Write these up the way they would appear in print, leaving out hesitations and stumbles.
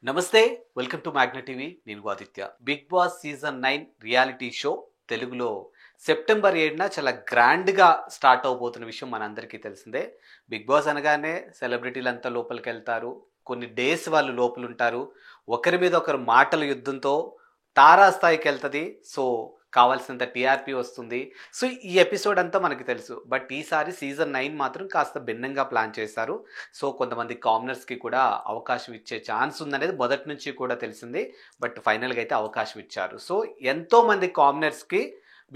నమస్తే. Welcome to Magna TV. నేను Aditya. Big Boss season 9 reality show తెలుగులో సెప్టెంబర్ 7న చాలా గ్రాండ్గా స్టార్ట్ అవబోతున్న విషయం మనందరికీ తెలిసిందే. బిగ్ బాస్ అనగానే సెలబ్రిటీలంతా లోపలికి వెళ్తారు. కొన్ని డేస్ వాళ్ళు లోపల ఉంటారు. ఒకరి మీద ఒకరు మాటల యుద్ధంతో తారాస్థాయికి వెళ్తుంది. సో కావాల్సినంత టీఆర్పీ వస్తుంది. సో ఈ ఎపిసోడ్ అంతా మనకి తెలుసు. బట్ ఈసారి సీజన్ 9 మాత్రం కాస్త భిన్నంగా ప్లాన్ చేశారు. సో కొంతమంది కామనర్స్కి కూడా అవకాశం ఇచ్చే ఛాన్స్ ఉందనేది మొదటి నుంచి కూడా తెలిసింది. బట్ ఫైనల్గా అయితే అవకాశం ఇచ్చారు. సో ఎంతోమంది కామనర్స్కి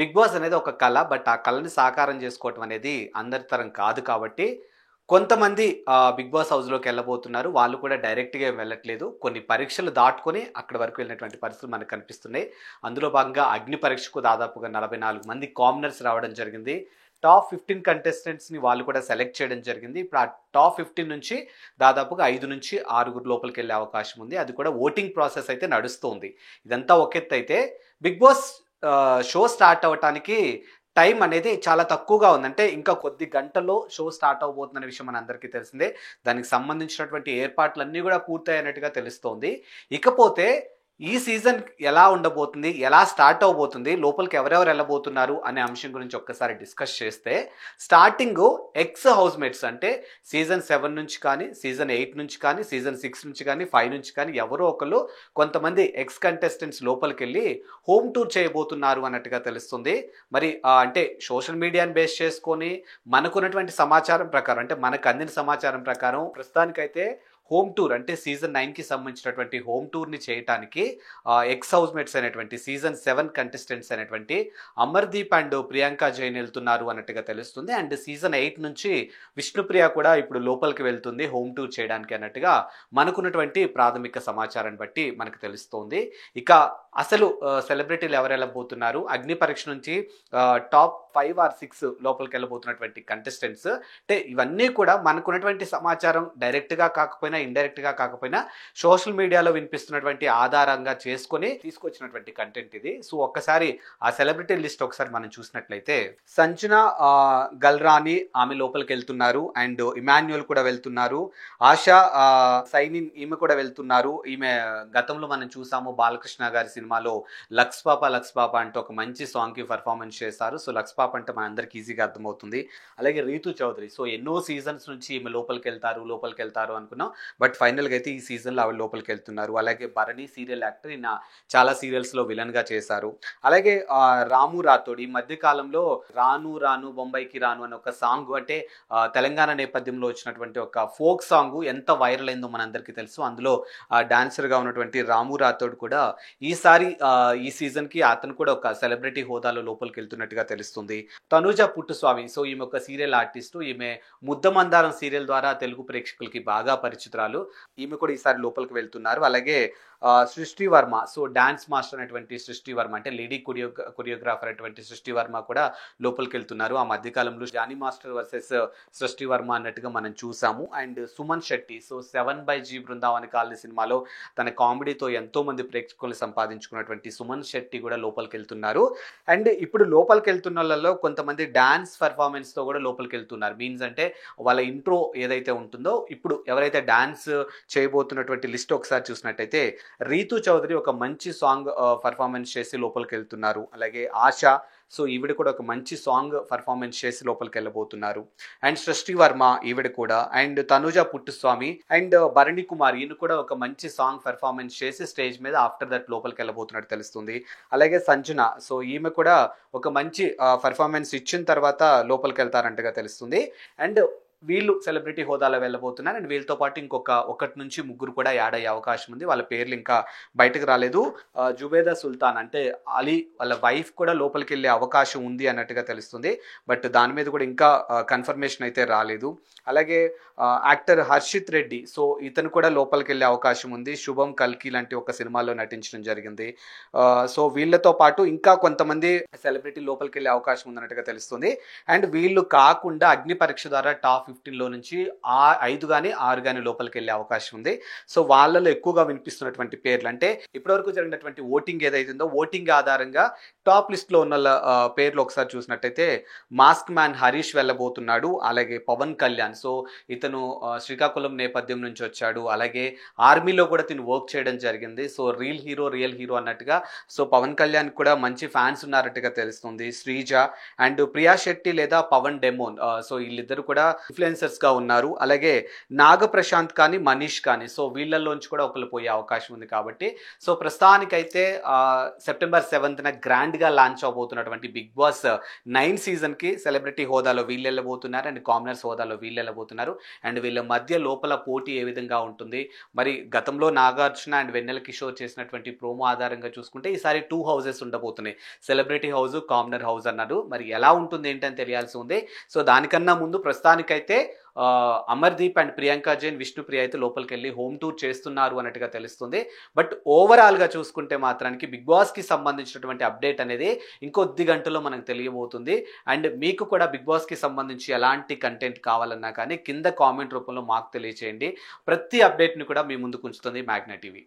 బిగ్ బాస్ అనేది ఒక కళ. బట్ ఆ కళని సాకారం చేసుకోవటం అనేది అందరి తరం కాదు. కాబట్టి కొంతమంది బిగ్ బాస్ హౌస్లోకి వెళ్ళబోతున్నారు. వాళ్ళు కూడా డైరెక్ట్గా వెళ్ళట్లేదు. కొన్ని పరీక్షలు దాటుకొని అక్కడి వరకు వెళ్ళినటువంటి పరిస్థితులు మనకు కనిపిస్తున్నాయి. అందులో భాగంగా అగ్ని పరీక్షకు దాదాపుగా 44 మంది కామనర్స్ రావడం జరిగింది. టాప్ 15 కంటెస్టెంట్స్ని వాళ్ళు కూడా సెలెక్ట్ చేయడం జరిగింది. ఇప్పుడు ఆ టాప్ 15 నుంచి దాదాపుగా 5 నుంచి 6 లోపలికి వెళ్ళే అవకాశం ఉంది. అది కూడా ఓటింగ్ ప్రాసెస్ అయితే నడుస్తుంది. ఇదంతా ఒక ఎత్తు అయితే బిగ్ బాస్ షో స్టార్ట్ అవ్వటానికి టైం అనేది చాలా తక్కువగా ఉంది. అంటే ఇంకా కొద్ది గంటల్లో షో స్టార్ట్ అవబోతుందనే విషయం మనందరికీ తెలిసిందే. దానికి సంబంధించినటువంటి ఏర్పాట్లన్నీ కూడా పూర్తయినట్టుగా తెలుస్తోంది. ఇకపోతే ఈ సీజన్ ఎలా ఉండబోతుంది, ఎలా స్టార్ట్ అవబోతుంది, లోపలికి ఎవరెవరు వెళ్ళబోతున్నారు అనే అంశం గురించి ఒక్కసారి డిస్కస్ చేస్తే స్టార్టింగ్ ఎక్స్ హౌస్మేట్స్ అంటే సీజన్ 7 నుంచి కానీ, సీజన్ 8 నుంచి కానీ, సీజన్ 6 నుంచి కానీ, 5 నుంచి కానీ ఎవరో ఒకళ్ళు కొంతమంది ఎక్స్ కంటెస్టెంట్స్ లోపలికి వెళ్ళి హోమ్ టూర్ చేయబోతున్నారు అన్నట్టుగా తెలుస్తుంది. మరి అంటే సోషల్ మీడియాని బేస్ చేసుకొని మనకున్నటువంటి సమాచారం ప్రకారం, అంటే మనకు అందిన సమాచారం ప్రకారం ప్రస్తుతానికైతే హోమ్ టూర్ అంటే సీజన్ 9కి సంబంధించినటువంటి హోమ్ టూర్ని చేయడానికి ఎక్స్ హౌస్మేట్స్ అయినటువంటి సీజన్ 7 కంటెస్టెంట్స్ అయినటువంటి అమర్దీప్ అండ్ ప్రియాంక జైన్ వెళ్తున్నారు అన్నట్టుగా తెలుస్తుంది. అండ్ సీజన్ 8 నుంచి విష్ణుప్రియ కూడా ఇప్పుడు లోపలికి వెళ్తుంది హోమ్ టూర్ చేయడానికి అన్నట్టుగా మనకున్నటువంటి ప్రాథమిక సమాచారాన్ని బట్టి మనకు తెలుస్తోంది. ఇక అసలు సెలబ్రిటీలు ఎవరు వెళ్ళబోతున్నారు, అగ్ని పరీక్ష నుంచి టాప్ 5 or 6 లోపలికి వెళ్ళబోతున్నటువంటి కంటెస్టెంట్స్, అంటే ఇవన్నీ కూడా మనకున్నటువంటి సమాచారం డైరెక్ట్గా కాకపోయినా ఇండైరెక్ట్గా కాకపోయినా సోషల్ మీడియాలో వినిపిస్తున్నటువంటి ఆధారంగా చేసుకొని తీసుకొచ్చినటువంటి కంటెంట్ ఇది. సో ఒక్కసారి ఆ సెలబ్రిటీ లిస్ట్ ఒకసారి మనం చూసినట్లయితే సంజన గల్రాని ఆమె లోపలికి వెళ్తున్నారు. అండ్ ఇమాన్యుయల్ కూడా వెళ్తున్నారు. ఆశా సైనిన్ ఈమె కూడా వెళ్తున్నారు. ఈమె గతంలో మనం చూసాము బాలకృష్ణ గారి సినిమాలో లక్స్ పాప అంటూ ఒక మంచి సాంగ్కి పర్ఫార్మెన్స్ చేశారు. సో లక్స్ పాప అంటే మన అందరికి ఈజీగా అర్థమవుతుంది. అలాగే రీతు చౌదరి, సో ఎన్నో సీజన్స్ నుంచి ఈమె లోపలికి వెళ్తారు అనుకున్నాం. బట్ ఫైనల్గా అయితే ఈ సీజన్లో ఆవిడ లోపలికి వెళ్తున్నారు. అలాగే భరణి సీరియల్ యాక్టర్, ఈయన చాలా సీరియల్స్లో విలన్గా చేశారు. అలాగే రాము రాథోడ్ ఈ మధ్య కాలంలో రాను రాను బొంబాయికి రాను అనే ఒక సాంగ్, అంటే తెలంగాణ నేపథ్యంలో వచ్చినటువంటి ఒక ఫోక్ సాంగ్ ఎంత వైరల్ అయిందో మనందరికీ తెలుసు. అందులో డాన్సర్గా ఉన్నటువంటి రాము రాథోడ్ కూడా ఈసారి ఈ సీజన్కి అతను కూడా ఒక సెలబ్రిటీ హోదాలో లోపలికి వెళ్తున్నట్టుగా తెలుస్తుంది. తనుజ పుట్టుస్వామి, సో ఈమె ఒక సీరియల్ ఆర్టిస్టు. ఈమె ముద్దమందారం సీరియల్ ద్వారా తెలుగు ప్రేక్షకులకి బాగా పరిచితురాలు. ఈమె కూడా ఈసారి లోపలికి వెళ్తున్నారు. అలాగే సృష్టి వర్మ, సో డాన్స్ మాస్టర్ అనేటువంటి సృష్టి వర్మ, అంటే లేడీ కొరియోగ్రాఫర్ అటువంటి సృష్టి వర్మ కూడా లోపలికి వెళ్తున్నారు. ఆ మధ్యకాలంలో జానీ మాస్టర్ వర్సెస్ సృష్టి వర్మ అన్నట్టుగా మనం చూసాము. And Suman Shetty, so 7/G Brindavan colony సినిమాలో తన కామెడీతో ఎంతో మంది ప్రేక్షకులు సంపాదించుకున్నటువంటి సుమన్ శెట్టి కూడా లోపలికి వెళ్తున్నారు. అండ్ ఇప్పుడు లోపలికి వెళ్తున్న వాళ్ళలో కొంతమంది డాన్స్ పర్ఫార్మెన్స్తో కూడా లోపలికి వెళ్తున్నారు. మీన్స్ అంటే వాళ్ళ ఇంట్రో ఏదైతే ఉంటుందో, ఇప్పుడు ఎవరైతే డాన్స్ చేయబోతున్నటువంటి లిస్ట్ ఒకసారి చూసినట్టయితే రీతు చౌదరి ఒక మంచి సాంగ్ పర్ఫార్మెన్స్ చేసి లోపలికి వెళ్తున్నారు. అలాగే ఆశ, సో ఈవిడ కూడా ఒక మంచి సాంగ్ పర్ఫార్మెన్స్ చేసి లోపలికి వెళ్ళబోతున్నారు. అండ్ సృష్టి వర్మ ఈవిడ కూడా, అండ్ తనుజ పుట్టుస్వామి అండ్ భరణి కుమార్ ఈయన కూడా ఒక మంచి సాంగ్ పర్ఫార్మెన్స్ చేసి స్టేజ్ మీద ఆఫ్టర్ దట్ లోపలికి వెళ్ళబోతున్నట్టు తెలుస్తుంది. అలాగే సంజన, సో ఈమె కూడా ఒక మంచి పర్ఫార్మెన్స్ ఇచ్చిన తర్వాత లోపలికి వెళ్తారంటగా తెలుస్తుంది. అండ్ వీళ్ళు సెలబ్రిటీ హోదాలో వెళ్ళబోతున్నారు. అండ్ వీళ్ళతో పాటు ఒకటి నుంచి ముగ్గురు కూడా యాడ్ అయ్యే అవకాశం ఉంది. వాళ్ళ పేర్లు ఇంకా బయటకు రాలేదు. జుబేదా సుల్తాన్ అంటే అలీ వాళ్ళ వైఫ్ కూడా లోపలికి వెళ్ళే అవకాశం ఉంది అన్నట్టుగా తెలుస్తుంది. బట్ దాని మీద కూడా ఇంకా కన్ఫర్మేషన్ అయితే రాలేదు. అలాగే యాక్టర్ హర్షిత్ రెడ్డి, సో ఇతను కూడా లోపలికి వెళ్ళే అవకాశం ఉంది. శుభం కల్కి లాంటి ఒక సినిమాలో నటించడం జరిగింది. సో వీళ్ళతో పాటు ఇంకా కొంతమంది సెలబ్రిటీ లోపలికి వెళ్ళే అవకాశం ఉందన్నట్టుగా తెలుస్తుంది. అండ్ వీళ్ళు కాకుండా అగ్ని పరీక్ష ద్వారా టాప్ 15లో నుంచి 5 కానీ 6 కానీ లోపలికి వెళ్ళే అవకాశం ఉంది. సో వాళ్ళలో ఎక్కువగా వినిపిస్తున్నటువంటి పేర్లు, అంటే ఇప్పటివరకు జరిగినటువంటి ఓటింగ్ ఏదైతుందో ఓటింగ్ ఆధారంగా టాప్ లిస్ట్లో ఉన్న పేర్లు ఒకసారి చూసినట్టయితే మాస్క్ మ్యాన్ హరీష్ వెళ్ళబోతున్నాడు, అలాగే పవన్ కళ్యాణ్. సో ఇతను శ్రీకాకుళం నేపథ్యం నుంచి వచ్చాడు, అలాగే ఆర్మీలో కూడా తిను వర్క్ చేయడం జరిగింది. సో రియల్ హీరో అన్నట్టుగా. సో పవన్ కళ్యాణ్ కూడా మంచి ఫ్యాన్స్ ఉన్నారట్టుగా తెలుస్తుంది. శ్రీజ అండ్ ప్రియా శెట్టి లేదా పవన్ డెమోన్, సో వీళ్ళిద్దరు కూడా ఇన్ఫ్లుయెన్సర్స్ గా ఉన్నారు. అలాగే నాగ ప్రశాంత్ కానీ మనీష్ కానీ, సో వీళ్ళల్లోంచి కూడా ఒకరు పోయే అవకాశం ఉంది. కాబట్టి సో ప్రస్తుతానికైతే సెప్టెంబర్ 7న గ్రాండ్ గా లాంచ్ అవబోతున్నటువంటి బిగ్ బాస్ 9 సీజన్ కి సెలబ్రిటీ హోదాలో వీళ్ళు వెళ్ళబోతున్నారు అండ్ కామనర్స్ హోదాలో వీళ్ళు వెళ్ళబోతున్నారు. అండ్ వీళ్ళ మధ్య లోపల పోటీ ఏ విధంగా ఉంటుంది, మరి గతంలో నాగార్జున అండ్ వెన్నెల కిషోర్ చేసినటువంటి ప్రోమో ఆధారంగా చూసుకుంటే ఈసారి 2 హౌసెస్ ఉండబోతున్నాయి, సెలబ్రిటీ హౌస్, కామనర్ హౌస్ అన్నారు. మరి ఎలా ఉంటుంది ఏంటని తెలియాల్సి ఉంది. సో దానికన్నా ముందు ప్రస్తుతానికైతే అమర్దీప్ అండ్ ప్రియాంక జైన్, విష్ణుప్రియ అయితే లోపలికి వెళ్ళి హోమ్ టూర్ చేస్తున్నారు అన్నట్టుగా తెలుస్తుంది. బట్ ఓవరాల్గా చూసుకుంటే మాత్రానికి బిగ్ బాస్కి సంబంధించినటువంటి అప్డేట్ అనేది ఇంకొద్ది గంటలో మనకు తెలియబోతుంది. అండ్ మీకు కూడా బిగ్ బాస్కి సంబంధించి ఎలాంటి కంటెంట్ కావాలన్నా కానీ కింద కామెంట్ రూపంలో మాకు తెలియచేయండి. ప్రతి అప్డేట్ని కూడా మీ ముందుకు ఉంచుతుంది మ్యాగ్నా టీవీ.